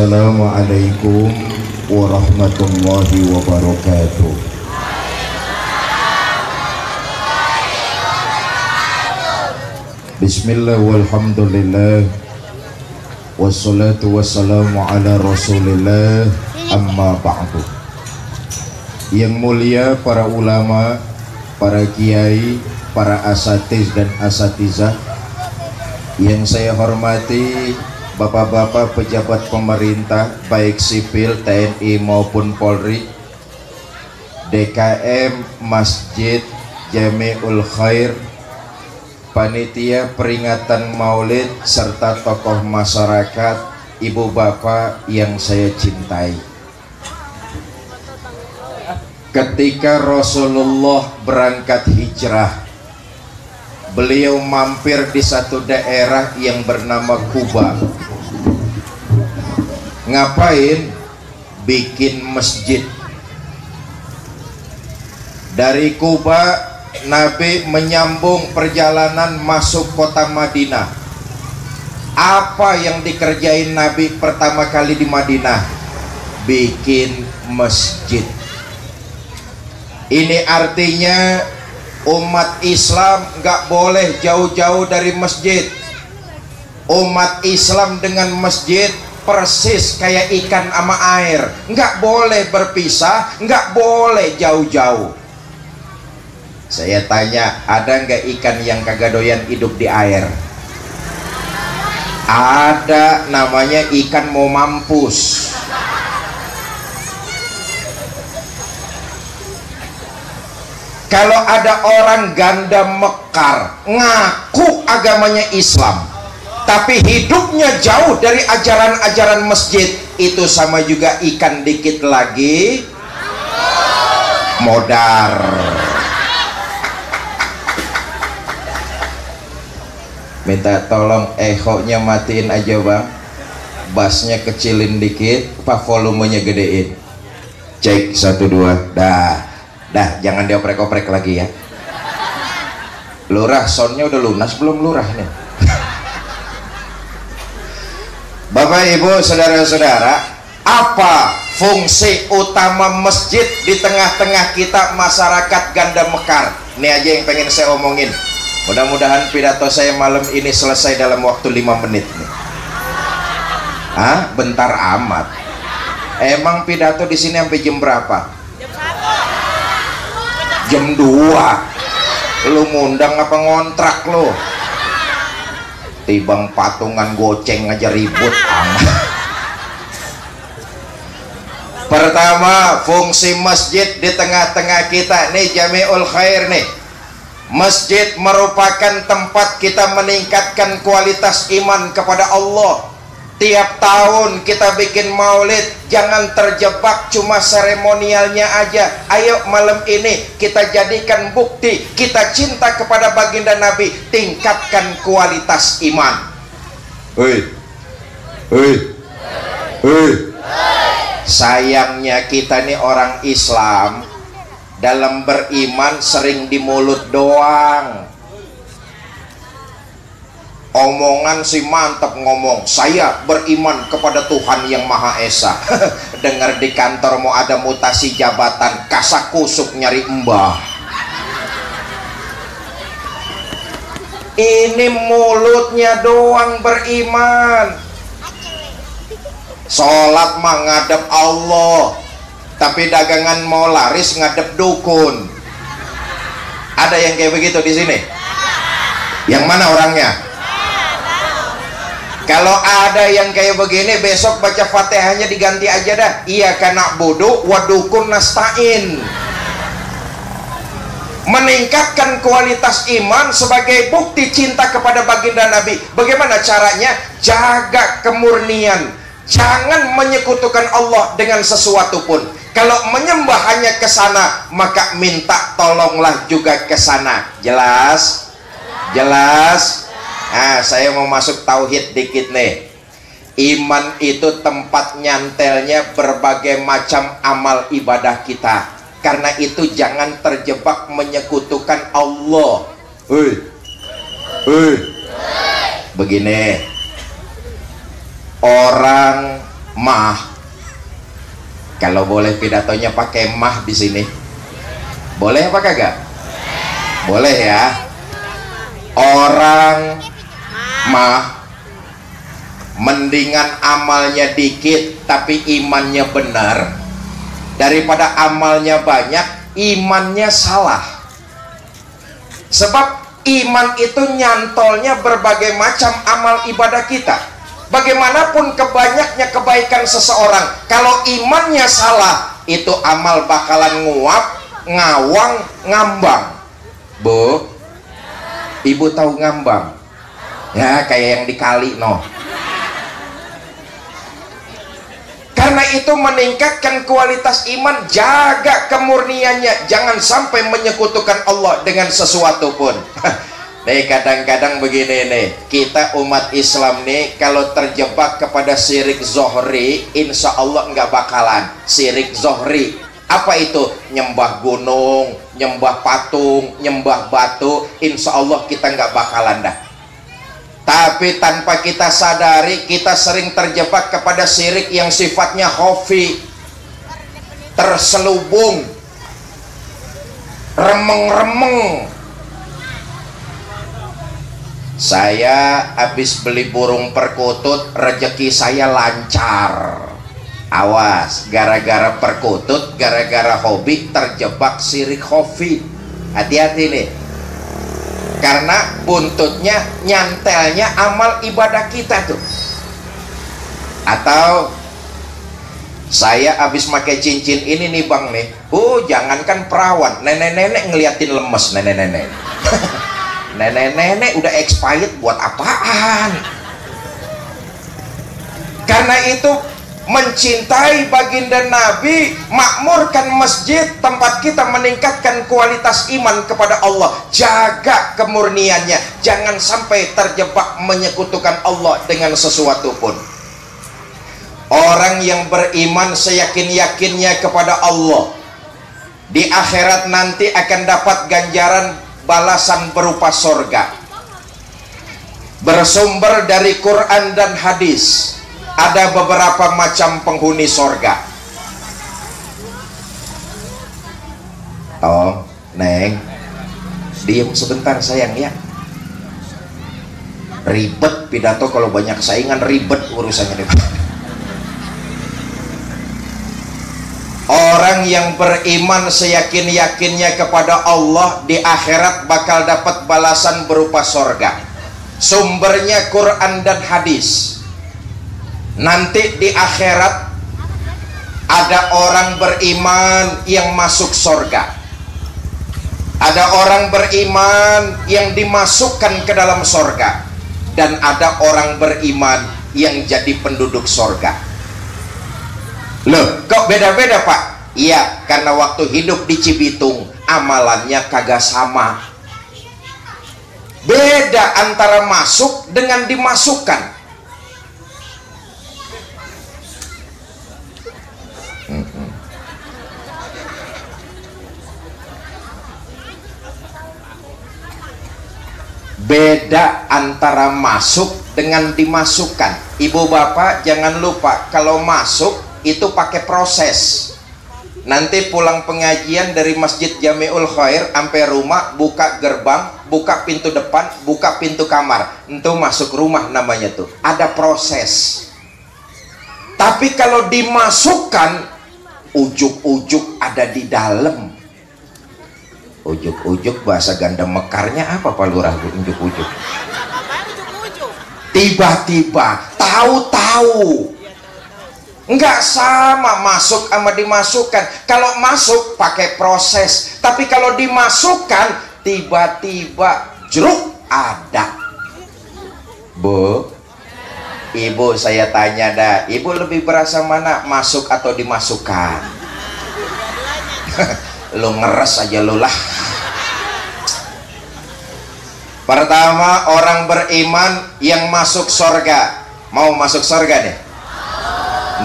Assalamualaikum warahmatullahi wabarakatuh. Bismillah walhamdulillah wassalatu wassalamu ala rasulillah, amma ba'du. Yang mulia para ulama, para kiai, para asatiz dan asatizah yang saya hormati, bapak-bapak pejabat pemerintah baik sipil, TNI maupun Polri, DKM Masjid Jamiul Khair, panitia peringatan Maulid, serta tokoh masyarakat, ibu bapak yang saya cintai. Ketika Rasulullah berangkat hijrah, beliau mampir di satu daerah yang bernama Kuba. Ngapain? Bikin masjid. Dari Kuba Nabi menyambung perjalanan masuk kota Madinah. Apa yang dikerjain Nabi pertama kali di Madinah? Bikin masjid. Ini artinya umat Islam gak boleh jauh-jauh dari masjid. Umat Islam dengan masjid persis kayak ikan sama air, gak boleh berpisah, gak boleh jauh-jauh. Saya tanya, ada nggak ikan yang kagak doyan hidup di air? Ada, namanya ikan mau mampus. Kalau ada orang ganda mekar ngaku agamanya Islam tapi hidupnya jauh dari ajaran-ajaran masjid, itu sama juga ikan dikit lagi modar. Minta tolong echo-nya matiin aja bang, bassnya kecilin dikit, apa volumenya gedein. Cek 1 2, dah jangan dioprek-oprek lagi ya. Lurah, soundnya udah lunas belum lurah nih? Bapak ibu saudara-saudara, apa fungsi utama masjid di tengah-tengah kita masyarakat ganda mekar? Ini aja yang pengen saya omongin. Mudah-mudahan pidato saya malam ini selesai dalam waktu 5 menit nih. Bentar amat. Emang pidato di sini sampai jam berapa? Jam 2. Lu ngundang apa ngontrak lu? Tibang patungan goceng aja ribut amat. Pertama, fungsi masjid di tengah-tengah kita nih, Jamiul Khair nih. Masjid merupakan tempat kita meningkatkan kualitas iman kepada Allah. Tiap tahun kita bikin maulid, jangan terjebak cuma seremonialnya aja. Ayo malam ini kita jadikan bukti kita cinta kepada baginda Nabi, tingkatkan kualitas iman. Sayangnya kita nih orang Islam, dalam beriman sering di mulut doang. Omongan sih mantap ngomong, saya beriman kepada Tuhan yang Maha Esa. Dengar di kantor mau ada mutasi jabatan, kasak kusuk nyari mbah. Ini mulutnya doang beriman. Sholat mah ngadep Allah, tapi dagangan mau laris ngadep dukun. Ada yang kayak begitu di sini? Yang mana orangnya? Kalau ada yang kayak begini, besok baca Fatihahnya diganti aja dah. Iya kana budu wadukun nastain. Meningkatkan kualitas iman sebagai bukti cinta kepada baginda Nabi. Bagaimana caranya? Jaga kemurnian. Jangan menyekutukan Allah dengan sesuatu pun. Kalau menyembah hanya ke sana, maka minta tolonglah juga ke sana. Jelas? Jelas? Nah, saya mau masuk tauhid dikit nih. Iman itu tempat nyantelnya berbagai macam amal ibadah kita. Karena itu jangan terjebak menyekutukan Allah. Begini, orang Mah. Kalau boleh pidatonya pakai mah di sini. Boleh apa kagak? Boleh ya. Orang mah mendingan amalnya dikit tapi imannya benar daripada amalnya banyak imannya salah. Sebab iman itu nyantolnya berbagai macam amal ibadah kita. Bagaimanapun kebanyaknya kebaikan seseorang, kalau imannya salah, itu amal bakalan nguap, ngawang, ngambang. Bu, ibu tahu ngambang? Ya, kayak yang di kali no. Karena itu meningkatkan kualitas iman, jaga kemurniannya, jangan sampai menyekutukan Allah dengan sesuatu pun. Nih kadang-kadang begini nih, kita umat Islam nih kalau terjebak kepada syirik zohri, insya Allah nggak bakalan. Syirik zohri apa itu? Nyembah gunung, nyembah patung, nyembah batu, insya Allah kita nggak bakalan dah. Tapi tanpa kita sadari, kita sering terjebak kepada syirik yang sifatnya khafi, terselubung, remeng-remeng. Saya habis beli burung perkutut, rezeki saya lancar. Awas, gara-gara perkutut, gara-gara hobi terjebak syirik khafi. Hati-hati nih. Karena buntutnya nyantelnya amal ibadah kita tuh. Atau saya habis pakai cincin ini nih bang nih. Jangankan perawan, nenek-nenek ngeliatin lemes nenek-nenek. Nenek-nenek udah expired buat apaan? Karena itu mencintai baginda Nabi, makmurkan masjid, tempat kita meningkatkan kualitas iman kepada Allah, jaga kemurniannya, jangan sampai terjebak menyekutukan Allah dengan sesuatu pun. Orang yang beriman seyakin-yakinnya kepada Allah, di akhirat nanti akan dapat ganjaran balasan berupa sorga. Bersumber dari Quran dan hadis, ada beberapa macam penghuni sorga. Oh, Neng, diam sebentar sayang ya. Ribet pidato kalau banyak saingan, ribet urusannya. Orang yang beriman seyakin-yakinnya kepada Allah, di akhirat bakal dapat balasan berupa sorga. Sumbernya Quran dan hadis. Nanti di akhirat ada orang beriman yang masuk sorga, ada orang beriman yang dimasukkan ke dalam sorga, dan ada orang beriman yang jadi penduduk sorga. Loh, kok beda-beda Pak? Iya, karena waktu hidup di Cibitung amalannya kagak sama. Beda antara masuk dengan dimasukkan. Beda antara masuk dengan dimasukkan. Ibu bapak jangan lupa, kalau masuk itu pakai proses. Nanti pulang pengajian dari Masjid Jamiul Khair sampai rumah, buka gerbang, buka pintu depan, buka pintu kamar, itu masuk rumah namanya tuh. Ada proses. Tapi kalau dimasukkan, ujuk-ujuk ada di dalam. Ujuk-ujuk bahasa ganda mekarnya apa Pak Lurah? Ujuk-ujuk. Tiba-tiba, tahu-tahu. Enggak sama masuk sama dimasukkan. Kalau masuk pakai proses, tapi kalau dimasukkan tiba-tiba jeruk ada. Bu, ibu saya tanya dah, ibu lebih berasa mana, masuk atau dimasukkan? Lu ngeres aja lu lah. Pertama, orang beriman yang masuk surga. Mau masuk surga deh.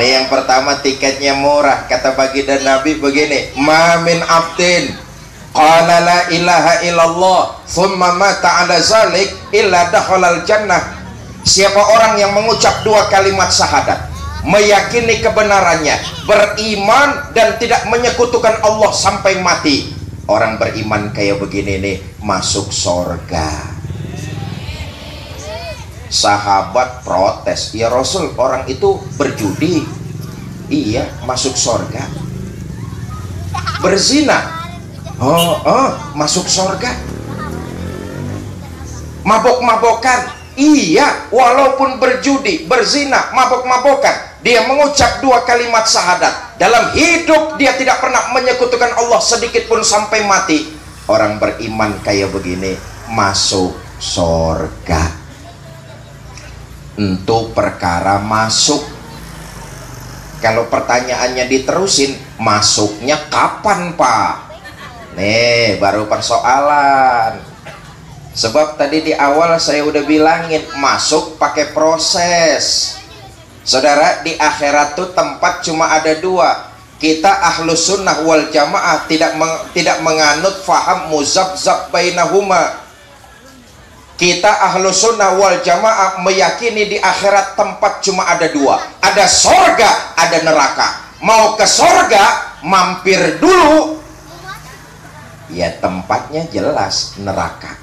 Nih yang pertama tiketnya murah. Kata baginda Nabi begini, ma min abdin qala la ilaha illallah thumma mata ala zalik illa dakhalal jannah. Siapa orang yang mengucap dua kalimat syahadat, meyakini kebenarannya, beriman dan tidak menyekutukan Allah sampai mati. Orang beriman kayak begini nih masuk sorga. Sahabat protes, ya Rasul, orang itu berjudi. Iya, masuk sorga. Berzina, masuk sorga. Mabok-mabokan, iya, walaupun berjudi, berzina, mabok-mabokan, dia mengucap 2 kalimat syahadat, dalam hidup dia tidak pernah menyekutukan Allah sedikit pun sampai mati. Orang beriman kayak begini masuk sorga. Untuk perkara masuk. Kalau pertanyaannya diterusin, masuknya kapan Pak? Nih baru persoalan. Sebab tadi di awal saya udah bilangin, masuk pakai proses. Saudara, di akhirat tuh tempat cuma ada 2. Kita ahlus sunnah wal jamaah tidak menganut faham muzabzab bainahuma. Kita ahlus sunnah wal jamaah meyakini di akhirat tempat cuma ada 2. Ada sorga, ada neraka. Mau ke sorga, mampir dulu. Ya tempatnya jelas neraka.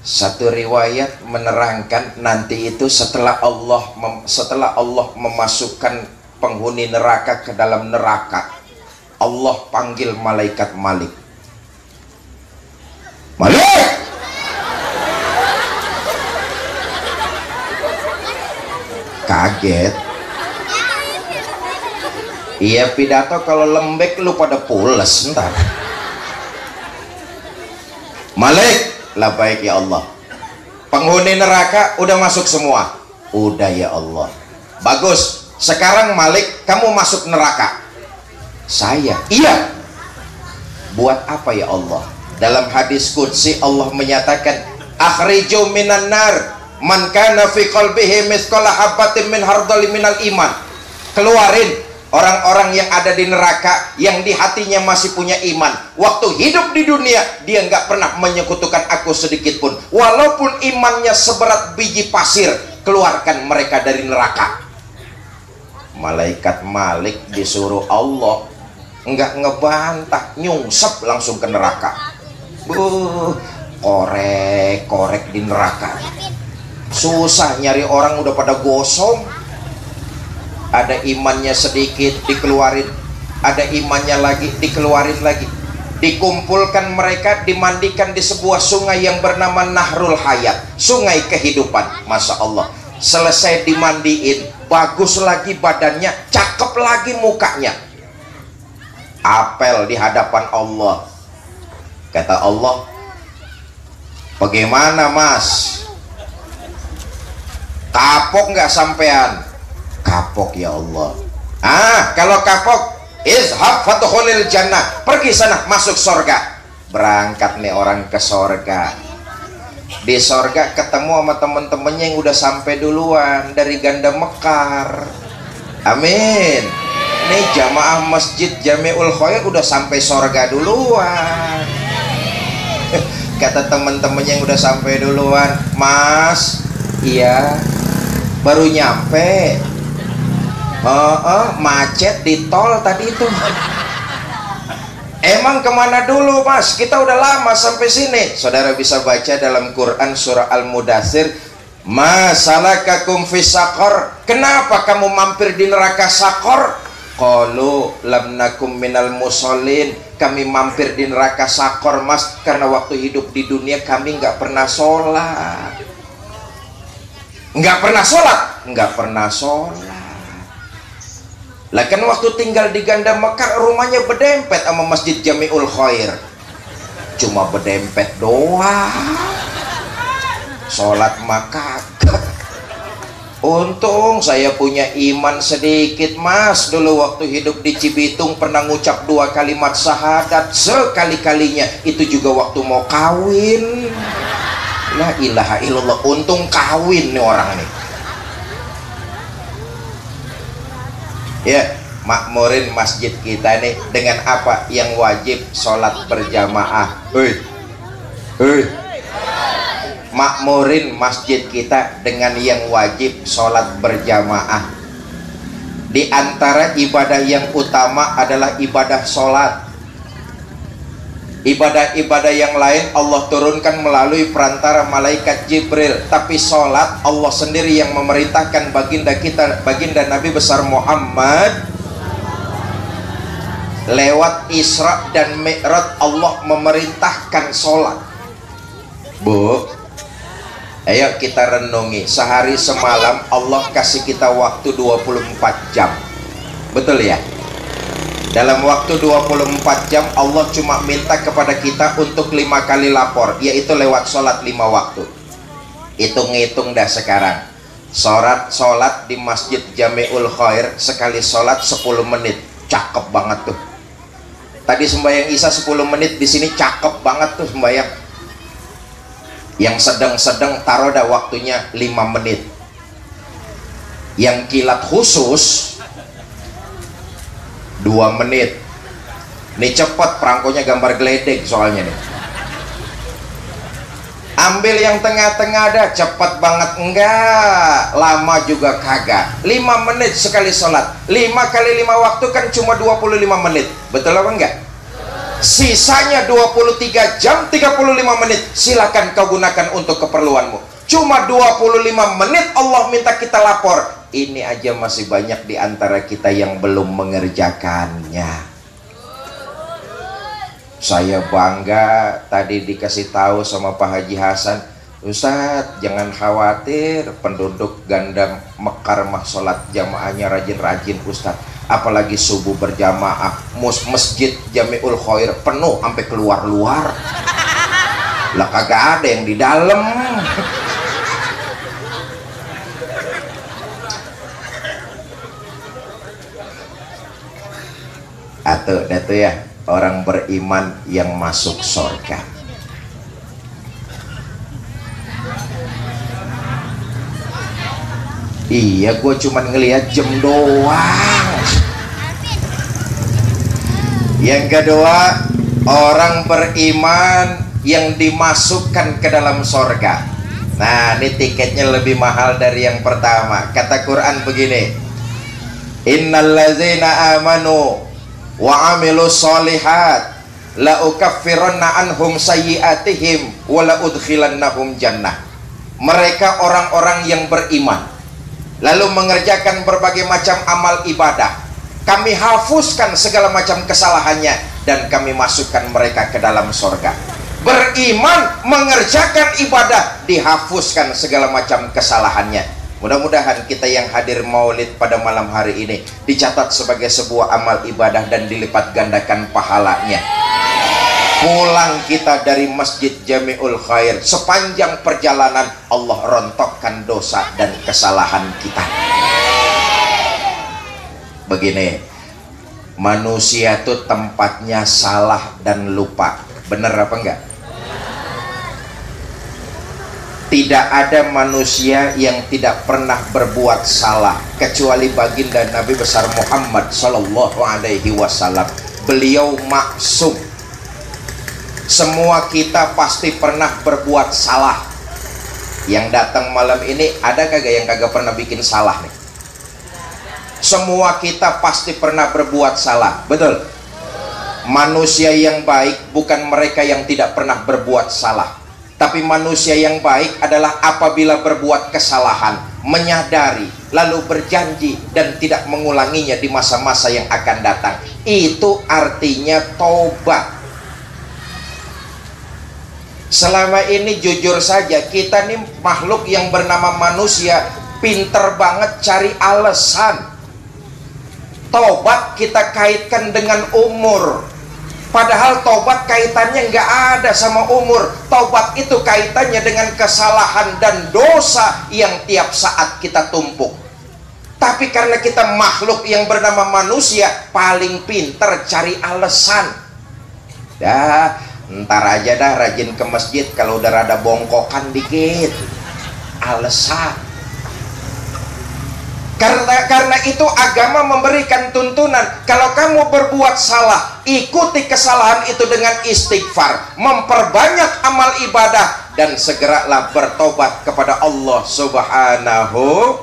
Satu riwayat menerangkan nanti itu setelah Allah memasukkan penghuni neraka ke dalam neraka, Allah panggil malaikat Malik. Malik! Kaget. Iya pidato kalau lembek lu pada pules ntar. Malik, labbaik ya Allah. Penghuni neraka udah masuk semua. Udah ya Allah. Bagus. Sekarang Malik, kamu masuk neraka. Saya. Iya. Buat apa ya Allah? Dalam hadis qudsi Allah menyatakan, akhriju minan nar man kana fi qalbihi mithqala habatin min hardali minal iman. Keluarin orang-orang yang ada di neraka yang di hatinya masih punya iman. Waktu hidup di dunia dia nggak pernah menyekutukan aku sedikit pun, walaupun imannya seberat biji pasir. Keluarkan mereka dari neraka. Malaikat Malik disuruh Allah, nggak ngebantah, nyungsep langsung ke neraka. Korek di neraka. Susah nyari orang, udah pada gosong. Ada imannya sedikit dikeluarin, ada imannya lagi dikeluarin lagi. Dikumpulkan mereka, dimandikan di sebuah sungai yang bernama Nahrul Hayat, sungai kehidupan. Masya Allah. Selesai dimandiin, bagus lagi badannya, cakep lagi mukanya. Apel di hadapan Allah. Kata Allah, bagaimana Mas? Kapok nggak sampean? Kapok ya Allah. Kalau kapok, izhab fadkhulil jannah, pergi sana masuk sorga. Berangkat nih orang ke sorga. Di sorga ketemu sama temen-temennya yang udah sampai duluan dari Ganda Mekar. Amin. Nih jamaah Masjid Jamiul Khair udah sampai sorga duluan. Kata temen-temennya yang udah sampai duluan, Mas, iya baru nyampe. Macet di tol tadi itu. Emang kemana dulu Mas? Kita udah lama sampai sini. Saudara bisa baca dalam Quran surah Al-Mudathir, ma salakakum fis saqar, kenapa kamu mampir di neraka Sakor? Qalu lam nakum minal musallin, kami mampir di neraka Sakor Mas karena waktu hidup di dunia kami nggak pernah sholat. Nggak pernah sholat. Lah kan waktu tinggal di Ganda Mekar rumahnya berdempet sama Masjid Jamiul Khair. Cuma berdempet doang. Sholat maka untung saya punya iman sedikit Mas. Dulu waktu hidup di Cibitung pernah ngucap 2 kalimat syahadat. Sekali-kalinya itu juga waktu mau kawin. La ilaha illallah, untung kawin nih orang nih. Ya, makmurin masjid kita nih dengan apa yang wajib? Sholat berjamaah. Makmurin masjid kita dengan yang wajib sholat berjamaah. Di antara ibadah yang utama adalah ibadah sholat. Ibadah-ibadah yang lain Allah turunkan melalui perantara malaikat Jibril, tapi sholat Allah sendiri yang memerintahkan baginda kita, baginda Nabi besar Muhammad. Lewat Isra dan Mi'raj Allah memerintahkan sholat. Bu, ayo kita renungi, sehari semalam Allah kasih kita waktu 24 jam. Betul ya? Dalam waktu 24 jam Allah cuma minta kepada kita untuk 5 kali lapor, yaitu lewat sholat 5 waktu. Hitung-hitung dah sekarang. Sholat di Masjid Jami'ul Khair sekali sholat 10 menit. Cakep banget tuh. Tadi sembahyang Isya 10 menit, di sini cakep banget tuh sembahyang. Yang sedang-sedang taruh dah waktunya 5 menit. Yang kilat khusus 2 menit. Nih cepet, perangkonya gambar geledek soalnya nih. Ambil yang tengah-tengah dah, cepet banget. Enggak, lama juga kagak. 5 menit sekali sholat. 5 kali 5 waktu kan cuma 25 menit. Betul apa enggak? Sisanya 23 jam 35 menit silakan kau gunakan untuk keperluanmu. Cuma 25 menit Allah minta kita lapor. Ini aja masih banyak di antara kita yang belum mengerjakannya. Saya bangga tadi dikasih tahu sama Pak Haji Hasan, Ustadz jangan khawatir, penduduk Ganda Mekar mah sholat jamaahnya rajin-rajin Ustadz. Apalagi subuh berjamaah, masjid Jami'ul Khair penuh sampai keluar-luar. Lah kagak ada yang di dalam. Atau datu ya, orang beriman yang masuk surga. Iya, gue cuman ngelihat jam doang. Yang kedua, orang beriman yang dimasukkan ke dalam surga. Nah, ini tiketnya lebih mahal dari yang pertama. Kata Quran begini, innallazina amanu wa amilu sholihat la ukaffiranna anhum sayyiatihim wa la udkhilannahum jannah. Mereka orang-orang yang beriman lalu mengerjakan berbagai macam amal ibadah, kami hapuskan segala macam kesalahannya dan kami masukkan mereka ke dalam surga. Beriman, mengerjakan ibadah, dihapuskan segala macam kesalahannya. Mudah-mudahan kita yang hadir maulid pada malam hari ini dicatat sebagai sebuah amal ibadah dan dilipat gandakan pahalanya. Pulang kita dari Masjid Jami'ul Khair, sepanjang perjalanan Allah rontokkan dosa dan kesalahan kita. Begini, manusia itu tempatnya salah dan lupa. Bener apa enggak? Tidak ada manusia yang tidak pernah berbuat salah kecuali baginda Nabi besar Muhammad sallallahu alaihi wasallam. Beliau maksum. Semua kita pasti pernah berbuat salah. Yang datang malam ini ada kagak yang kagak pernah bikin salah nih? Semua kita pasti pernah berbuat salah, betul? Manusia yang baik bukan mereka yang tidak pernah berbuat salah. Tapi manusia yang baik adalah apabila berbuat kesalahan, menyadari, lalu berjanji dan tidak mengulanginya di masa-masa yang akan datang. Itu artinya tobat. Selama ini jujur saja, kita nih makhluk yang bernama manusia pinter banget cari alasan. Tobat kita kaitkan dengan umur. Padahal tobat kaitannya nggak ada sama umur. Tobat itu kaitannya dengan kesalahan dan dosa yang tiap saat kita tumpuk. Tapi karena kita makhluk yang bernama manusia, paling pinter cari alasan. Dah, ntar aja dah rajin ke masjid kalau udah rada bongkokan dikit. Alasan. Karena itu agama memberikan tuntunan, kalau kamu berbuat salah, ikuti kesalahan itu dengan istighfar, memperbanyak amal ibadah, dan segeralah bertobat kepada Allah Subhanahu.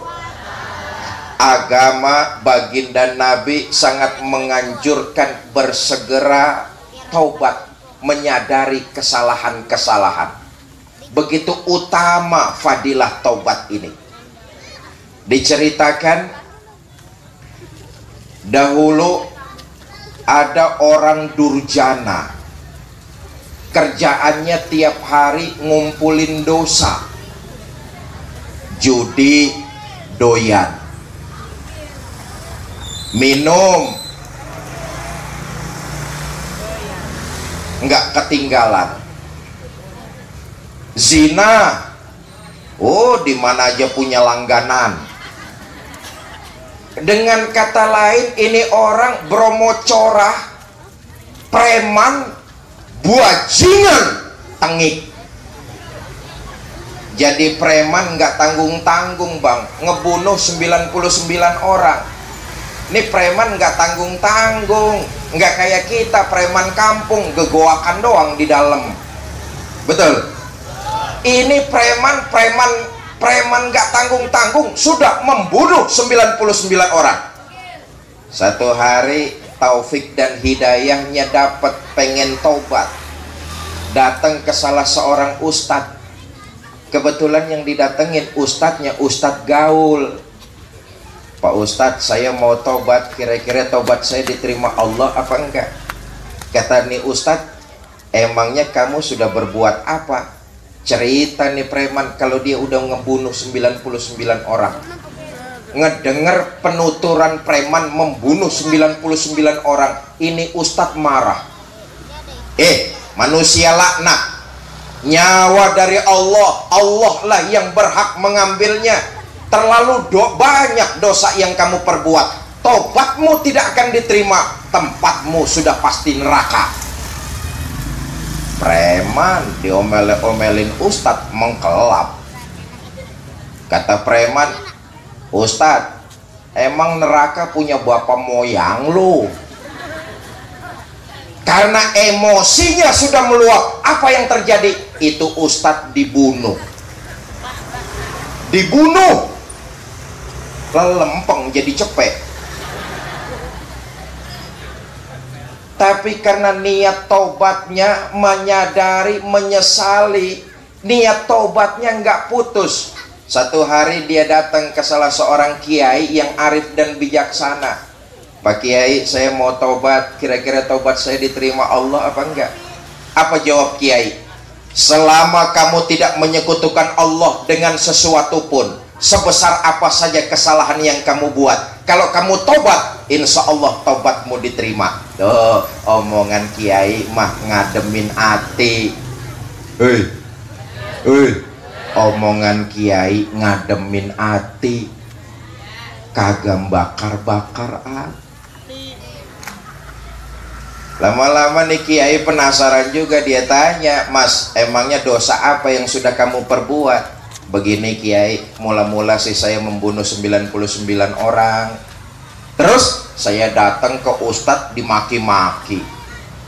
Agama baginda Nabi sangat menganjurkan bersegera taubat, menyadari kesalahan-kesalahan. Begitu utama fadilah taubat ini. Diceritakan dahulu ada orang durjana, kerjaannya tiap hari ngumpulin dosa, judi, doyan, minum, nggak ketinggalan, zina, oh di mana aja punya langganan. Dengan kata lain, ini orang bromo corah, preman, buajingan, tengik. Jadi preman nggak tanggung-tanggung bang, ngebunuh 99 orang. Ini preman nggak tanggung-tanggung, nggak kayak kita preman kampung, gegoakan doang di dalam. Betul? Ini preman nggak tanggung-tanggung, sudah membunuh 99 orang. Satu hari taufik dan hidayahnya dapat, pengen taubat, datang ke salah seorang ustadz. Kebetulan yang didatengin ustadznya ustadz gaul. Pak ustadz, saya mau taubat, kira-kira taubat saya diterima Allah apa enggak? Kata nih ustadz, emangnya kamu sudah berbuat apa? Cerita nih preman, kalau dia udah ngebunuh 99 orang. Ngedenger penuturan preman membunuh 99 orang, ini ustadz marah. Manusia laknat, nyawa dari Allah, Allah lah yang berhak mengambilnya. Terlalu banyak dosa yang kamu perbuat, tobatmu tidak akan diterima, tempatmu sudah pasti neraka. Preman diomel-omelin ustadz mengkelap. Kata preman, ustadz, emang neraka punya bapak moyang lu? Karena emosinya sudah meluap, apa yang terjadi? Itu ustadz dibunuh. Lelempeng jadi cepet. Tapi karena niat taubatnya, menyadari, menyesali, niat taubatnya nggak putus. Satu hari dia datang ke salah seorang kiai yang arif dan bijaksana. Pak Kiai, saya mau taubat, kira-kira taubat saya diterima Allah apa enggak? Apa jawab kiai? Selama kamu tidak menyekutukan Allah dengan sesuatu pun, sebesar apa saja kesalahan yang kamu buat, kalau kamu tobat, insya Allah tobatmu diterima. Tuh, omongan kiai mah ngademin hati. Omongan kiai ngademin hati, kagak bakar-bakar hati. Lama-lama nih kiai penasaran juga, dia tanya, Mas, emangnya dosa apa yang sudah kamu perbuat? Begini kiai, mula-mula sih saya membunuh 99 orang. Terus saya datang ke ustadz dimaki-maki.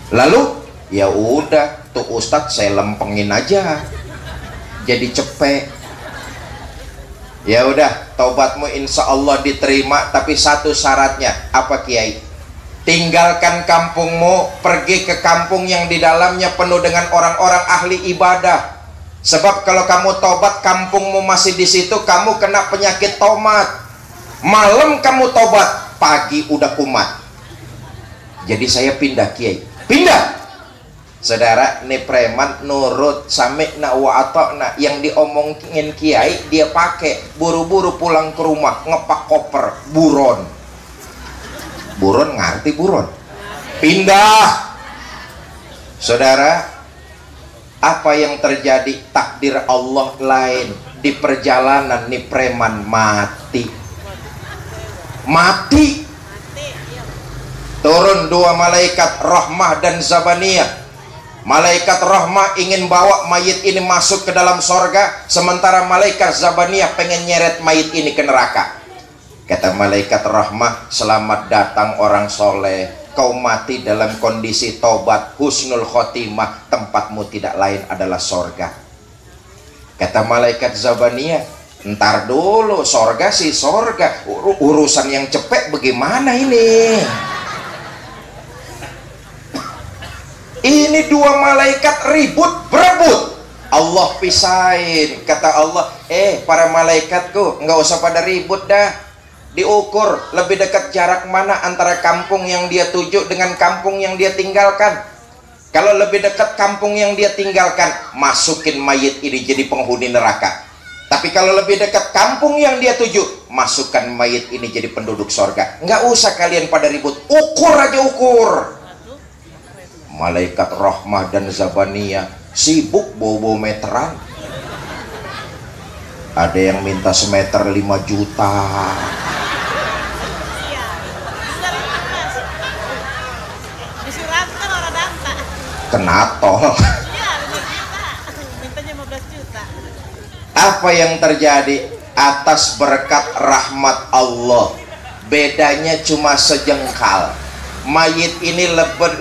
Lalu ya udah tuh ustadz saya lempengin aja, jadi cepet. Ya udah, taubatmu insya Allah diterima, tapi satu syaratnya. Apa kiai? Tinggalkan kampungmu, pergi ke kampung yang di dalamnya penuh dengan orang-orang ahli ibadah. Sebab kalau kamu tobat, kampungmu masih di situ, kamu kena penyakit tomat. Malam kamu tobat, pagi udah kumat. Jadi saya pindah kiai, pindah. Saudara, nih preman nurut sami'na wa ata'na, yang diomongin kiai dia pakai. Buru-buru pulang ke rumah, ngepak koper, buron. Buron ngerti buron? Pindah. Saudara, apa yang terjadi? Takdir Allah lain. Di perjalanan nih preman mati. Turun dua malaikat Rahmah dan Zabaniyah. Malaikat Rahmah ingin bawa mayit ini masuk ke dalam sorga, sementara malaikat Zabaniyah pengen nyeret mayit ini ke neraka. Kata malaikat Rahmah, selamat datang orang soleh, kau mati dalam kondisi tobat, husnul khotimah, tempatmu tidak lain adalah sorga. Kata malaikat Zabaniyah, Ntar dulu, sorga sih sorga, urusan yang cepet bagaimana ini? Ini dua malaikat ribut berebut, Allah pisahin. Kata Allah, para malaikatku, nggak usah pada ribut dah. Diukur lebih dekat jarak mana antara kampung yang dia tuju dengan kampung yang dia tinggalkan. Kalau lebih dekat kampung yang dia tinggalkan, masukin mayit ini jadi penghuni neraka. Tapi kalau lebih dekat kampung yang dia tuju, masukkan mayit ini jadi penduduk sorga. Nggak usah kalian pada ribut, ukur aja ukur. Malaikat Rahmah dan Zabaniyah sibuk bobo meteran. Ada yang minta semeter 5 juta. Kena tol. Apa yang terjadi? Atas berkat rahmat Allah, bedanya cuma sejengkal. Mayit ini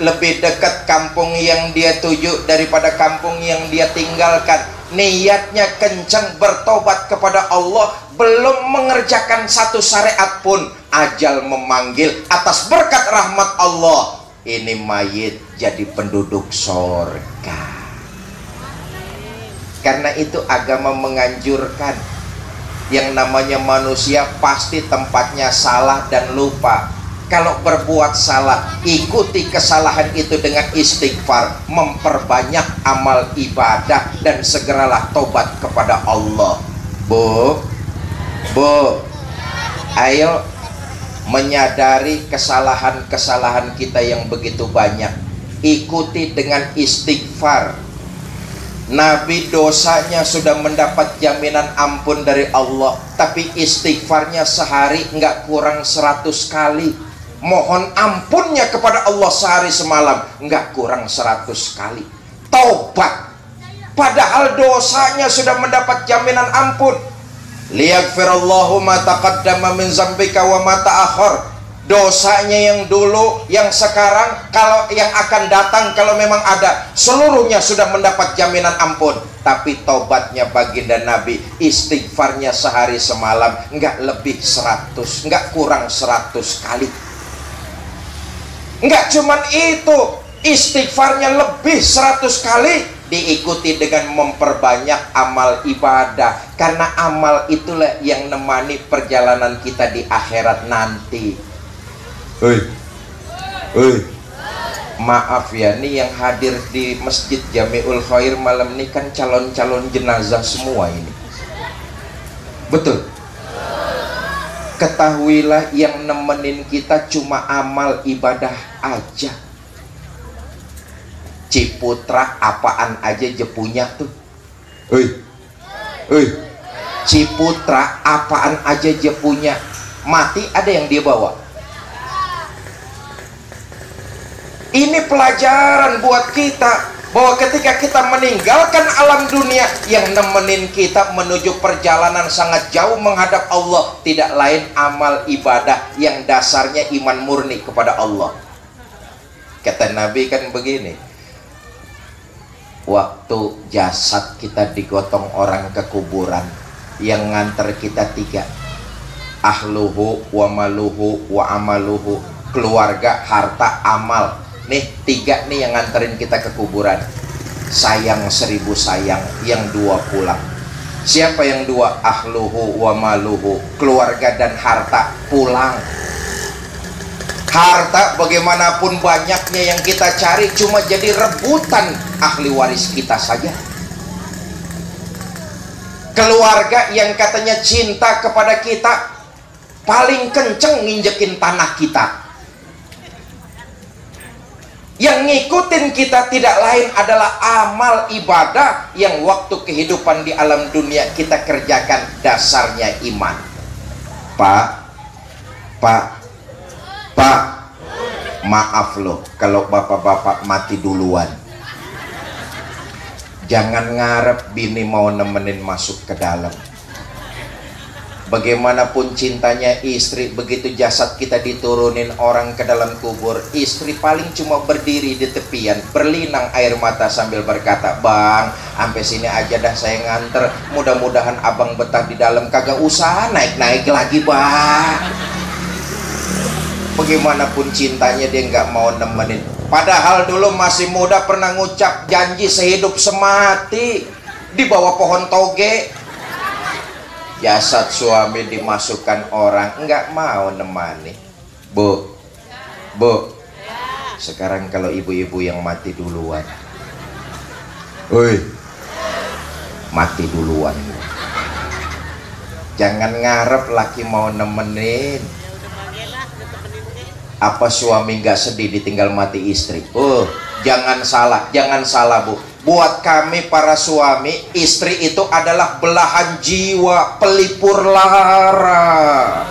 lebih dekat kampung yang dia tuju daripada kampung yang dia tinggalkan. Niatnya kencang bertobat kepada Allah, belum mengerjakan satu syariat pun, ajal memanggil. Atas berkat rahmat Allah, ini mayit jadi penduduk sorga. Karena itu agama menganjurkan, yang namanya manusia pasti tempatnya salah dan lupa. Kalau berbuat salah, ikuti kesalahan itu dengan istighfar, memperbanyak amal ibadah, dan segeralah tobat kepada Allah. Bu, ayo menyadari kesalahan-kesalahan kita yang begitu banyak. Ikuti dengan istighfar. Nabi dosanya sudah mendapat jaminan ampun dari Allah, tapi istighfarnya sehari nggak kurang 100 kali. Mohon ampunnya kepada Allah sehari semalam nggak kurang 100 kali. Taubat, padahal dosanya sudah mendapat jaminan ampun. Liyaghfirallahu ma taqaddama min zambika wa ma ta'akhkhar. Dosanya yang dulu, yang sekarang, kalau yang akan datang, kalau memang ada, seluruhnya sudah mendapat jaminan ampun. Tapi taubatnya baginda Nabi, istighfarnya sehari semalam nggak lebih 100, nggak kurang 100 kali. Nggak cuman itu, istighfarnya lebih 100 kali, diikuti dengan memperbanyak amal ibadah. Karena amal itulah yang nemani perjalanan kita di akhirat nanti. Maaf ya, nih yang hadir di Masjid Jamiul Khair malam ini kan calon-calon jenazah semua ini. Betul? Ketahuilah yang nemenin kita cuma amal ibadah aja. Ciputra apaan aja je punya tuh. Ciputra apaan aja je punya. Mati ada yang dia bawa. Ini pelajaran buat kita, bahwa ketika kita meninggalkan alam dunia, yang nemenin kita menuju perjalanan sangat jauh menghadap Allah tidak lain amal ibadah yang dasarnya iman murni kepada Allah. Kata Nabi kan begini, waktu jasad kita digotong orang ke kuburan, yang nganter kita 3, ahluhu wa maluhu wa amaluhu, keluarga, harta, amal. Nih 3 nih yang nganterin kita ke kuburan. Sayang 1000 sayang, yang 2 pulang. Siapa yang 2? Ahluhu wa maluhu, keluarga dan harta, pulang. Harta bagaimanapun banyaknya yang kita cari, cuma jadi rebutan ahli waris kita saja. Keluarga yang katanya cinta kepada kita, paling kenceng nginjekin tanah kita. Yang ngikutin kita tidak lain adalah amal ibadah yang waktu kehidupan di alam dunia kita kerjakan, dasarnya iman. Pak, maaf loh kalau bapak-bapak mati duluan. Jangan ngarep bini mau nemenin masuk ke dalam. Bagaimanapun cintanya istri, begitu jasad kita diturunin orang ke dalam kubur, istri paling cuma berdiri di tepian, berlinang air mata sambil berkata, "Bang, sampai sini aja dah saya nganter, mudah-mudahan abang betah di dalam, kagak usah naik-naik lagi, Bang." Bagaimanapun cintanya dia nggak mau nemenin. Padahal dulu masih muda pernah ngucap janji sehidup semati di bawah pohon toge. Jasad suami dimasukkan orang, nggak mau nemani. Bu, sekarang kalau ibu-ibu yang mati duluan, mati duluan, jangan ngarep laki mau nemenin. Apa suami nggak sedih ditinggal mati istri? Jangan salah Bu. Buat kami para suami, istri itu adalah belahan jiwa, pelipur lara.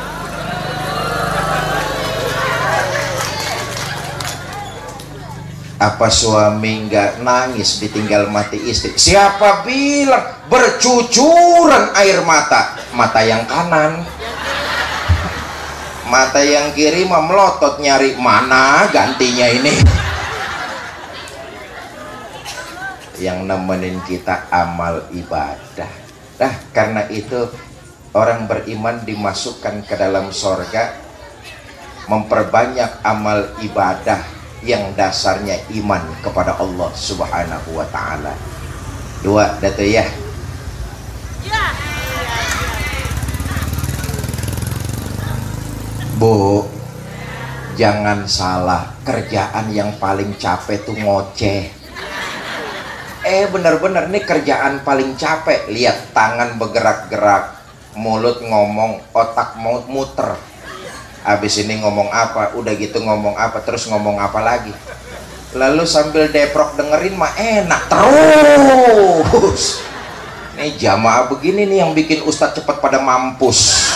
Apa suami nggak nangis ditinggal mati istri? Siapa bilang? Bercucuran air mata. Mata yang kanan, mata yang kiri mah melotot nyari mana gantinya ini. Yang nemenin kita amal ibadah. Nah, karena itu orang beriman dimasukkan ke dalam sorga, memperbanyak amal ibadah yang dasarnya iman kepada Allah Subhanahu wa ta'ala. Dua datu ya. Bu, jangan salah, kerjaan yang paling capek tuh ngoceh. Bener-bener nih kerjaan paling capek. Lihat tangan bergerak-gerak, mulut ngomong, otak mau muter. Habis ini ngomong apa, udah gitu ngomong apa, terus ngomong apa lagi. Lalu sambil deprok dengerin mah enak terus. Nih jamaah begini nih yang bikin ustadz cepat pada mampus.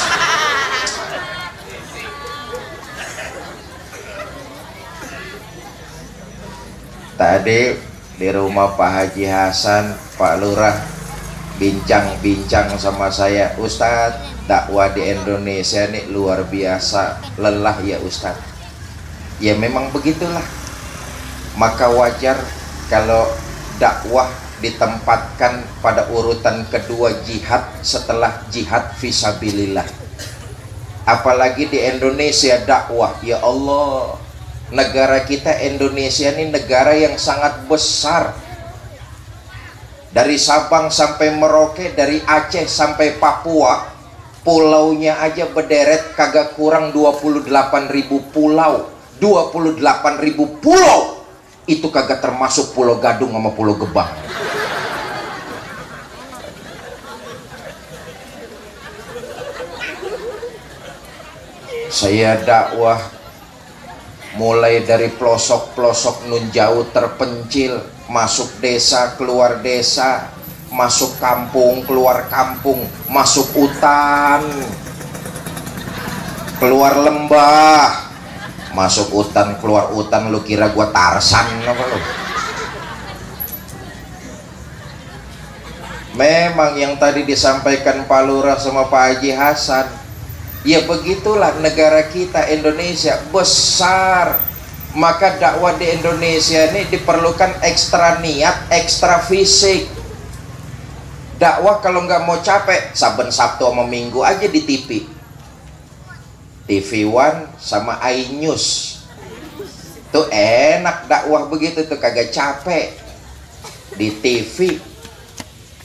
Tadi di rumah Pak Haji Hasan, Pak Lurah bincang-bincang sama saya, "Ustadz, dakwah di Indonesia nih luar biasa lelah ya Ustadz." Ya memang begitulah. Maka wajar kalau dakwah ditempatkan pada urutan kedua jihad setelah jihad fisabilillah. Apalagi di Indonesia dakwah, ya Allah. Negara kita Indonesia ini negara yang sangat besar. Dari Sabang sampai Merauke, dari Aceh sampai Papua, pulaunya aja berderet kagak kurang 28.000 pulau. 28.000 pulau. Itu kagak termasuk Pulau Gadung sama Pulau Gebang. Saya dakwah mulai dari pelosok-pelosok nun jauh terpencil, masuk desa, keluar desa, masuk kampung, keluar kampung, masuk hutan, keluar lembah, masuk hutan, keluar hutan. Lu kira gua Tarsan apa lu? Memang yang tadi disampaikan Pak Lurah sama Pak Haji Hasan, ya begitulah negara kita Indonesia besar. Maka dakwah di Indonesia ini diperlukan ekstra niat, ekstra fisik. Dakwah kalau nggak mau capek, saben Sabtu sama Minggu aja di TV One sama iNews. Tuh enak dakwah begitu tuh, kagak capek. Di TV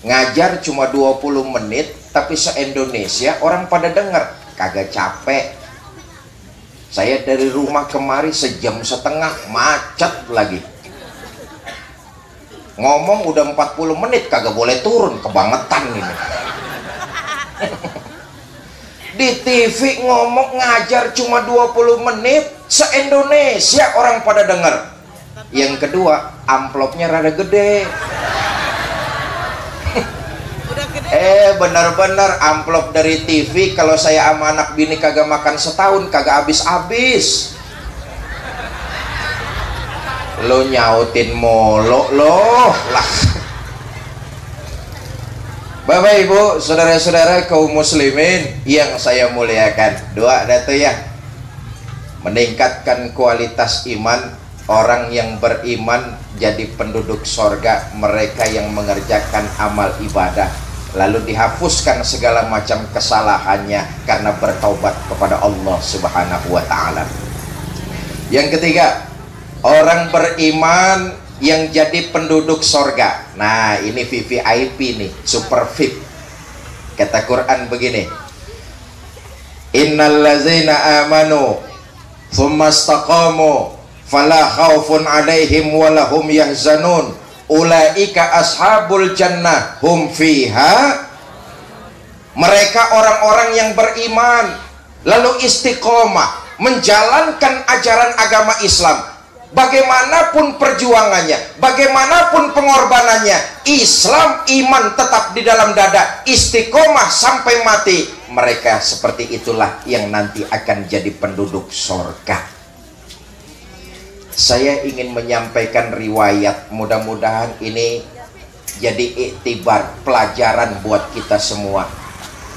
ngajar cuma 20 menit tapi se-Indonesia orang pada denger, kagak capek. Saya dari rumah kemari 1,5 jam, macet lagi. Ngomong udah 40 menit kagak boleh turun, kebangetan ini. Di TV ngomong ngajar cuma 20 menit, se-Indonesia orang pada denger. Yang kedua, amplopnya rada gede. Bener-bener amplop dari TV kalau saya sama anak bini kagak makan setahun kagak habis-habis. Lo nyautin molo lo lah. Bapak Ibu, saudara-saudara kaum muslimin yang saya muliakan, doa datu ya, meningkatkan kualitas iman. Orang yang beriman jadi penduduk sorga, mereka yang mengerjakan amal ibadah lalu dihapuskan segala macam kesalahannya karena bertaubat kepada Allah Subhanahu wa ta'ala. Yang ketiga, orang beriman yang jadi penduduk sorga. Nah, ini VVIP nih, super VIP. Kata Quran begini, innal ladzina amanu tsumma istaqamu fala khaufun alaihim walahum yahzanun ulaika ashabul jannah hum fiha. Mereka orang-orang yang beriman lalu istiqomah menjalankan ajaran agama Islam, bagaimanapun perjuangannya, bagaimanapun pengorbanannya, Islam iman tetap di dalam dada, istiqomah sampai mati. Mereka seperti itulah yang nanti akan jadi penduduk sorga. Saya ingin menyampaikan riwayat, mudah-mudahan ini jadi iktibar, pelajaran buat kita semua.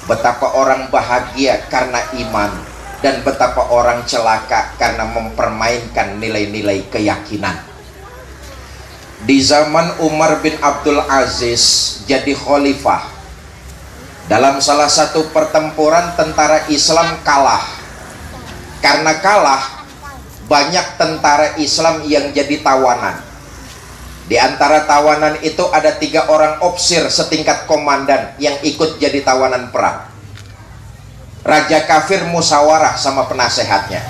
Betapa orang bahagia karena iman, dan betapa orang celaka karena mempermainkan nilai-nilai keyakinan. Di zaman Umar bin Abdul Aziz jadi khalifah, dalam salah satu pertempuran tentara Islam kalah. Karena kalah, banyak tentara Islam yang jadi tawanan. Di antara tawanan itu ada 3 orang ofisir setingkat komandan yang ikut jadi tawanan perang. Raja kafir musyawarah sama penasehatnya.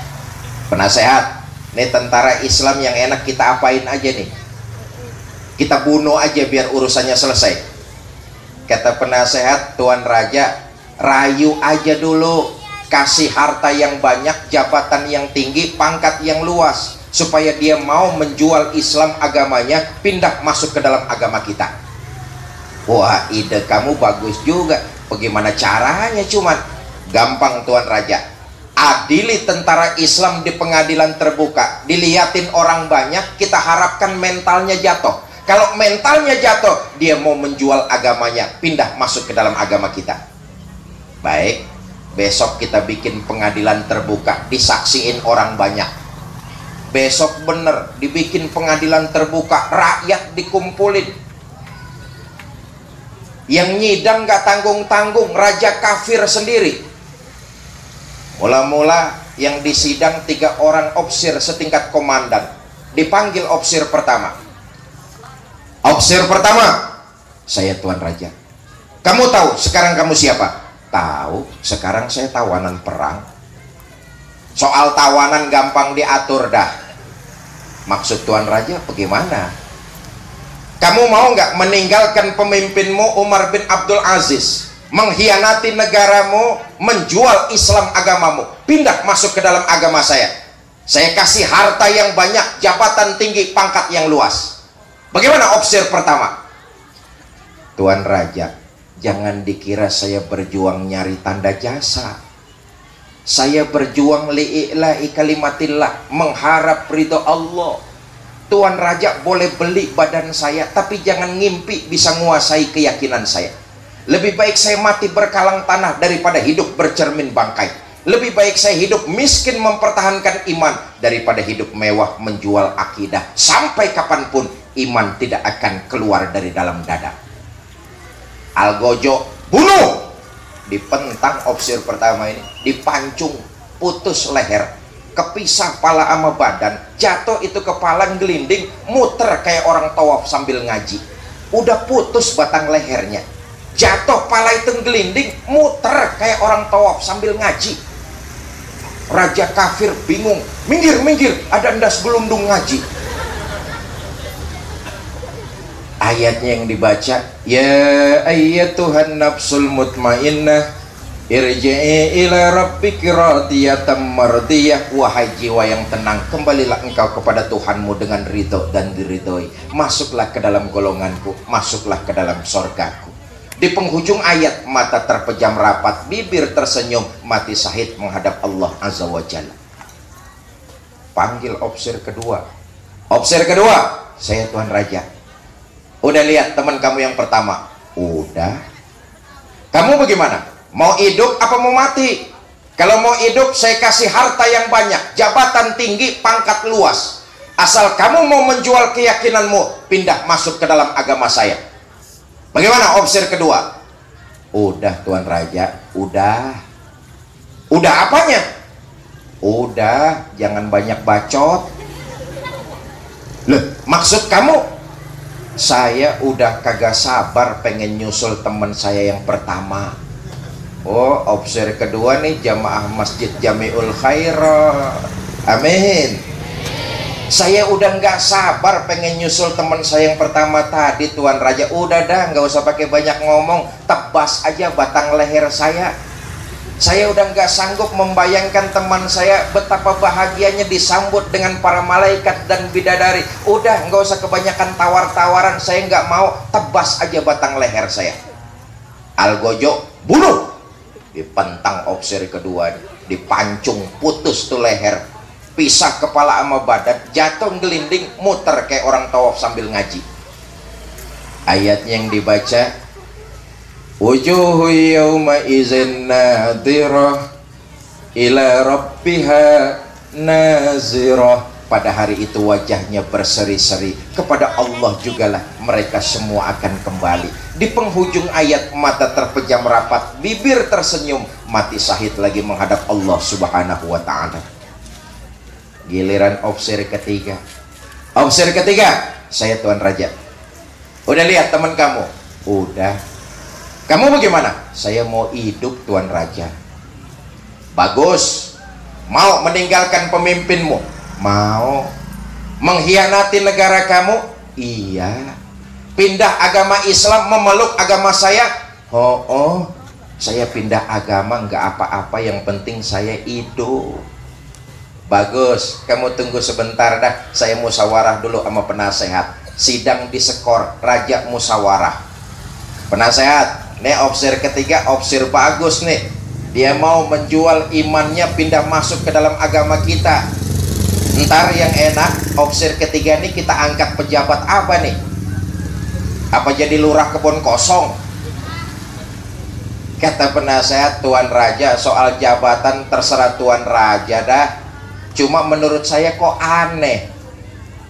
Penasehat, nih tentara Islam yang enak kita apain aja nih? Kita bunuh aja biar urusannya selesai. Kata penasehat, Tuan Raja, rayu aja dulu, kasih harta yang banyak, jabatan yang tinggi, pangkat yang luas, supaya dia mau menjual Islam agamanya, pindah masuk ke dalam agama kita. Wah, ide kamu bagus juga. Bagaimana caranya? Cuman gampang, Tuan Raja. Adili tentara Islam di pengadilan terbuka, diliatin orang banyak, kita harapkan mentalnya jatuh. Kalau mentalnya jatuh, dia mau menjual agamanya, pindah masuk ke dalam agama kita. Baik, besok kita bikin pengadilan terbuka, disaksiin orang banyak. Besok bener dibikin pengadilan terbuka, rakyat dikumpulin. Yang nyidang gak tanggung-tanggung, raja kafir sendiri. Mula-mula yang disidang 3 orang ofisir setingkat komandan. Dipanggil ofisir pertama. Ofisir pertama, saya Tuan Raja. Kamu tahu sekarang kamu siapa? Tahu, sekarang saya tawanan perang. Soal tawanan gampang diatur dah. Maksud Tuan Raja bagaimana? Kamu mau nggak meninggalkan pemimpinmu Umar bin Abdul Aziz, mengkhianati negaramu, menjual Islam agamamu, pindah masuk ke dalam agama saya? Saya kasih harta yang banyak, jabatan tinggi, pangkat yang luas. Bagaimana ofisir pertama? Tuan Raja, jangan dikira saya berjuang nyari tanda jasa. Saya berjuang li'ila'i kalimatillah, mengharap ridho Allah. Tuan Raja boleh beli badan saya, tapi jangan ngimpi bisa menguasai keyakinan saya. Lebih baik saya mati berkalang tanah daripada hidup bercermin bangkai. Lebih baik saya hidup miskin mempertahankan iman daripada hidup mewah menjual akidah. Sampai kapanpun iman tidak akan keluar dari dalam dada. Algojo, bunuh! Dipentang ofisir pertama ini, dipancung, putus leher, kepisah pala sama badan, jatuh itu kepala gelinding, muter kayak orang tawaf sambil ngaji. Udah putus batang lehernya, jatuh pala itu gelinding, muter kayak orang tawaf sambil ngaji. Raja kafir bingung, minggir, minggir, ada endas gelundung ngaji. Ayatnya yang dibaca, ya ayyatuhan nafsul mutmainnah irji'i ila rabbiki radiyatan mardiyah. Wahai jiwa yang tenang, kembalilah engkau kepada Tuhanmu dengan ridho dan diridhoi. Masuklah ke dalam golonganku, masuklah ke dalam sorgaku. Di penghujung ayat, mata terpejam rapat, bibir tersenyum, mati syahid menghadap Allah Azza wa Jalla. Panggil ofisir kedua. Ofisir kedua, saya Tuan Raja. Udah lihat teman kamu yang pertama? Udah. Kamu bagaimana? Mau hidup apa mau mati? Kalau mau hidup, saya kasih harta yang banyak, jabatan tinggi, pangkat luas. Asal kamu mau menjual keyakinanmu, pindah masuk ke dalam agama saya. Bagaimana opsi kedua? Udah Tuan Raja, udah. Udah apanya? Udah, jangan banyak bacot. Loh, maksud kamu? Saya udah kagak sabar pengen nyusul teman saya yang pertama. Oh, opsi kedua nih, jamaah Masjid Jamiul Khairat. Amin. Saya udah nggak sabar pengen nyusul teman saya yang pertama tadi, Tuan Raja. Udah dah, nggak usah pakai banyak ngomong, tebas aja batang leher saya. Saya udah nggak sanggup membayangkan teman saya betapa bahagianya disambut dengan para malaikat dan bidadari. Udah, nggak usah kebanyakan tawar-tawaran, saya nggak mau, tebas aja batang leher saya. Algojo, bunuh. Dipentang opsi kedua, dipancung, putus tuh leher, pisah kepala sama badan, jatuh gelinding, muter kayak orang tawaf sambil ngaji. Ayatnya yang dibaca, wujuhu yawma izin nadhirah ila rabbiha nazirah. Pada hari itu wajahnya berseri-seri, kepada Allah jugalah mereka semua akan kembali. Di penghujung ayat, mata terpejam rapat, bibir tersenyum, mati syahid lagi menghadap Allah subhanahu wa ta'ala. Giliran opsi ketiga. Opsi ketiga, saya Tuan Raja. Udah lihat teman kamu? Udah. Kamu bagaimana? Saya mau hidup Tuan Raja. Bagus. Mau meninggalkan pemimpinmu? Mau. Mengkhianati negara kamu? Iya. Pindah agama Islam, memeluk agama saya? Oh, saya pindah agama nggak apa-apa, yang penting saya hidup. Bagus, kamu tunggu sebentar dah, saya musyawarah dulu sama penasehat. Sidang diskor, raja musyawarah. Penasehat, nih opsi ketiga, opsi bagus nih. Dia mau menjual imannya, pindah masuk ke dalam agama kita. Ntar yang enak, opsi ketiga nih kita angkat pejabat apa nih? Apa jadi lurah kebun kosong? Kata penasehat, Tuan Raja, soal jabatan terserah Tuan Raja dah. Cuma menurut saya kok aneh.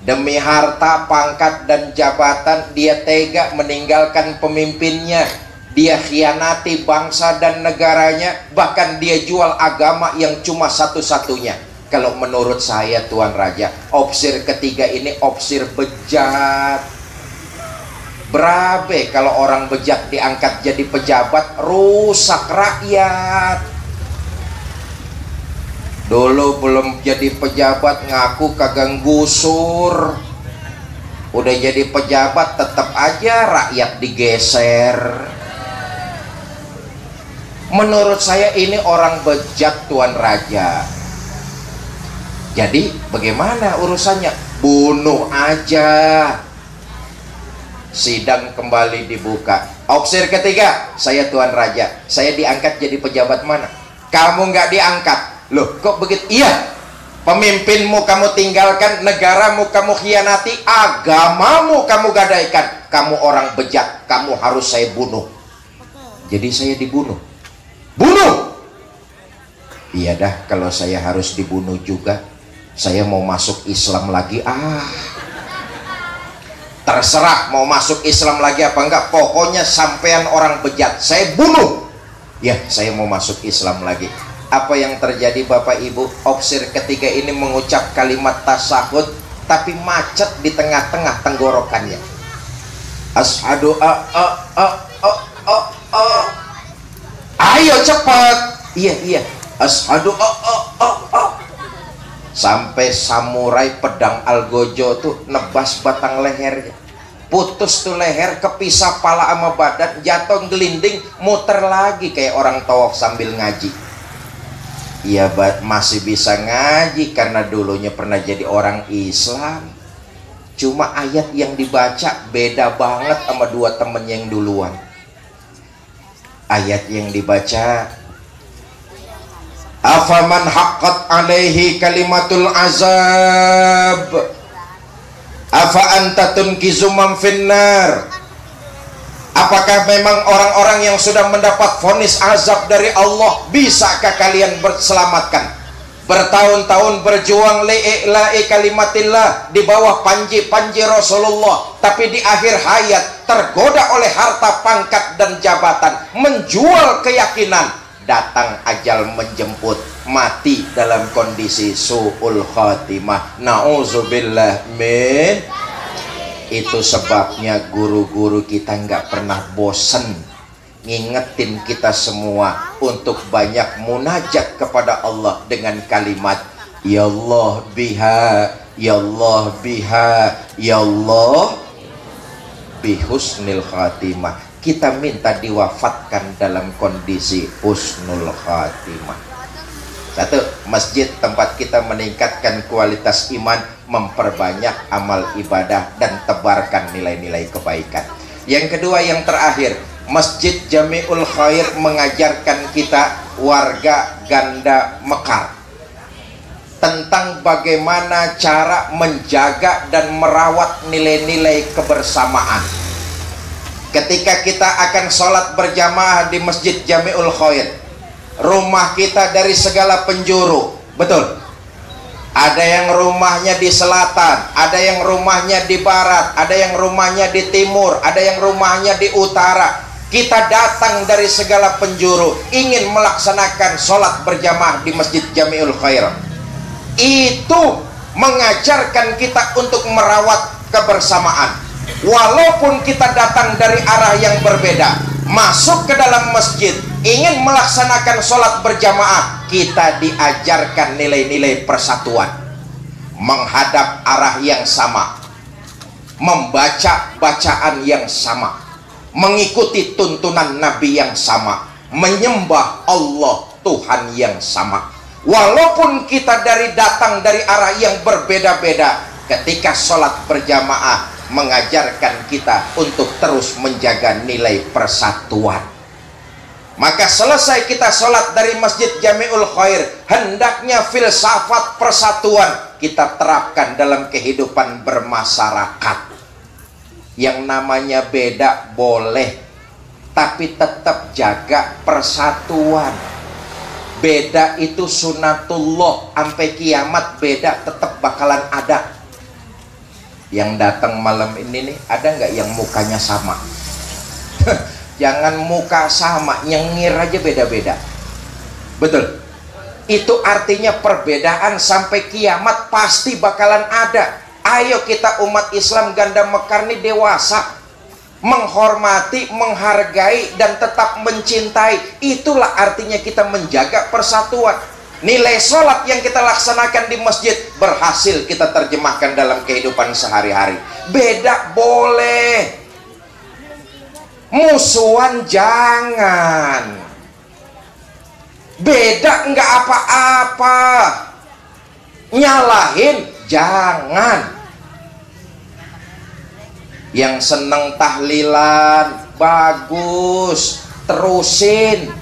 Demi harta, pangkat, dan jabatan, dia tega meninggalkan pemimpinnya. Dia khianati bangsa dan negaranya. Bahkan dia jual agama yang cuma satu-satunya. Kalau menurut saya Tuan Raja, opsi ketiga ini opsi bejat. Berabe kalau orang bejat diangkat jadi pejabat, rusak rakyat. Dulu belum jadi pejabat ngaku kagak gusur. Udah jadi pejabat tetap aja rakyat digeser. Menurut saya ini orang bejat Tuan Raja. Jadi bagaimana urusannya? Bunuh aja. Sidang kembali dibuka. Opsi ketiga, saya Tuan Raja. Saya diangkat jadi pejabat mana? Kamu nggak diangkat. Loh, kok begitu? Iya. Pemimpinmu kamu tinggalkan, negaramu kamu khianati, agamamu kamu gadaikan. Kamu orang bejat, kamu harus saya bunuh. Jadi saya dibunuh. Bunuh. Iya dah, kalau saya harus dibunuh juga. Saya mau masuk Islam lagi. Terserah mau masuk Islam lagi apa enggak, pokoknya sampean orang bejat saya bunuh. Ya, saya mau masuk Islam lagi. Apa yang terjadi Bapak Ibu? Opsi ketiga ini mengucap kalimat tasyahud tapi macet di tengah-tengah tenggorokannya. Asyhadu ayo cepat. Iya. Asyhadu Sampai samurai pedang Algojo tuh nebas batang lehernya, putus tuh leher, kepisah pala sama badan, jatuh gelinding, muter lagi kayak orang tawaf sambil ngaji. Iya, masih bisa ngaji karena dulunya pernah jadi orang Islam. Cuma ayat yang dibaca beda banget sama dua temennya yang duluan. Ayat yang dibaca, afaman haqqat alaihi kalimatul azab afa anta tunkizu man finnar Apakah memang orang-orang yang sudah mendapat vonis azab dari Allah, bisakah kalian berselamatkan? Bertahun-tahun berjuang li'i'la'i kalimatillah di bawah panji-panji Rasulullah, tapi di akhir hayat tergoda oleh harta, pangkat, dan jabatan, menjual keyakinan, datang ajal menjemput, mati dalam kondisi su'ul khatimah. Na'udzubillah min. Itu sebabnya guru-guru kita nggak pernah bosen ngingetin kita semua untuk banyak munajat kepada Allah dengan kalimat Ya Allah biha, Ya Allah biha, Ya Allah bihusnil khatimah. Kita minta diwafatkan dalam kondisi husnul khatimah. Satu, masjid tempat kita meningkatkan kualitas iman, memperbanyak amal ibadah, dan tebarkan nilai-nilai kebaikan. Yang kedua, yang terakhir, Masjid Jami'ul Khair mengajarkan kita warga Ganda Mekar tentang bagaimana cara menjaga dan merawat nilai-nilai kebersamaan. Ketika kita akan sholat berjamaah di Masjid Jami'ul Khair, rumah kita dari segala penjuru, betul? Ada yang rumahnya di selatan, ada yang rumahnya di barat, ada yang rumahnya di timur, ada yang rumahnya di utara. Kita datang dari segala penjuru ingin melaksanakan sholat berjamaah di Masjid Jami'ul Khair. Itu mengajarkan kita untuk merawat kebersamaan. Walaupun kita datang dari arah yang berbeda, masuk ke dalam masjid ingin melaksanakan sholat berjamaah, kita diajarkan nilai-nilai persatuan, menghadap arah yang sama, membaca bacaan yang sama, mengikuti tuntunan Nabi yang sama, menyembah Allah Tuhan yang sama. Walaupun kita datang dari arah yang berbeda-beda, ketika sholat berjamaah mengajarkan kita untuk terus menjaga nilai persatuan. Maka selesai kita sholat dari Masjid Jami'ul Khair, hendaknya filsafat persatuan kita terapkan dalam kehidupan bermasyarakat. Yang namanya beda boleh, tapi tetap jaga persatuan. Beda itu sunatullah, sampai kiamat beda tetap bakalan ada. Yang datang malam ini nih, ada nggak yang mukanya sama? Jangan muka sama, nyengir aja beda-beda. Betul? Itu artinya perbedaan sampai kiamat pasti bakalan ada. Ayo kita umat Islam Ganda Mekar nih dewasa, menghormati, menghargai, dan tetap mencintai. Itulah artinya kita menjaga persatuan. Nilai sholat yang kita laksanakan di masjid berhasil kita terjemahkan dalam kehidupan sehari-hari. Beda boleh, musuhan jangan. Beda nggak apa-apa, nyalahin jangan. Yang seneng tahlilan bagus, terusin.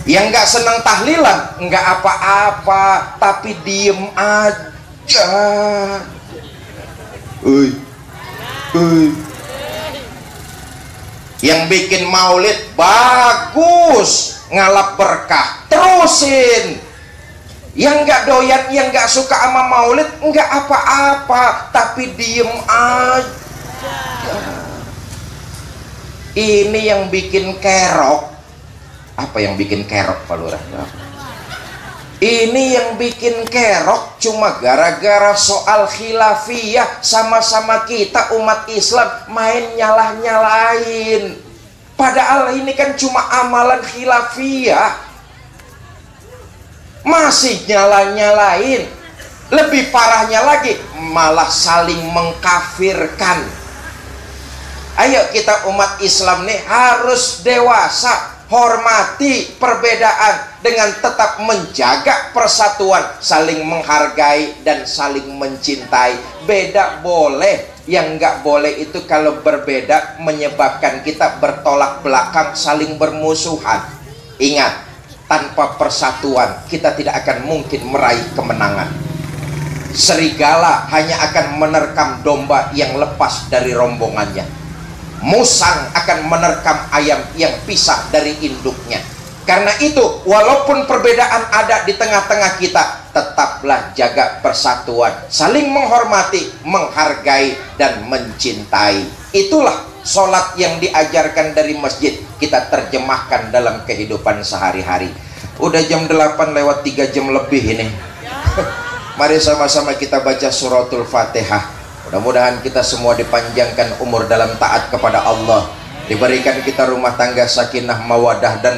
Yang nggak seneng tahlilan nggak apa-apa, tapi diem aja. Yang bikin maulid bagus, ngalap berkah, terusin. Yang nggak doyan, yang nggak suka sama maulid nggak apa-apa, tapi diem aja. Ini yang bikin kerok. Apa yang bikin kerok, Pak Lurah? Ini yang bikin kerok cuma gara-gara soal khilafiyah. Sama-sama kita umat Islam main nyalah-nyalain, padahal ini kan cuma amalan khilafiyah. Masih nyalah-nyalain. Lebih parahnya lagi, malah saling mengkafirkan. Ayo kita umat Islam nih harus dewasa, hormati perbedaan dengan tetap menjaga persatuan, saling menghargai dan saling mencintai. Beda boleh, yang nggak boleh itu kalau berbeda menyebabkan kita bertolak belakang, saling bermusuhan. Ingat, tanpa persatuan kita tidak akan mungkin meraih kemenangan. Serigala hanya akan menerkam domba yang lepas dari rombongannya. musang akan menerkam ayam yang pisah dari induknya. Karena itu, walaupun perbedaan ada di tengah-tengah kita, tetaplah jaga persatuan, saling menghormati, menghargai, dan mencintai. Itulah sholat yang diajarkan dari masjid, kita terjemahkan dalam kehidupan sehari-hari. Udah jam 8 lewat 3 jam lebih ini. Mari sama-sama kita baca suratul Fatihah. Mudah-mudahan kita semua dipanjangkan umur dalam taat kepada Allah, diberikan kita rumah tangga sakinah mawadah dan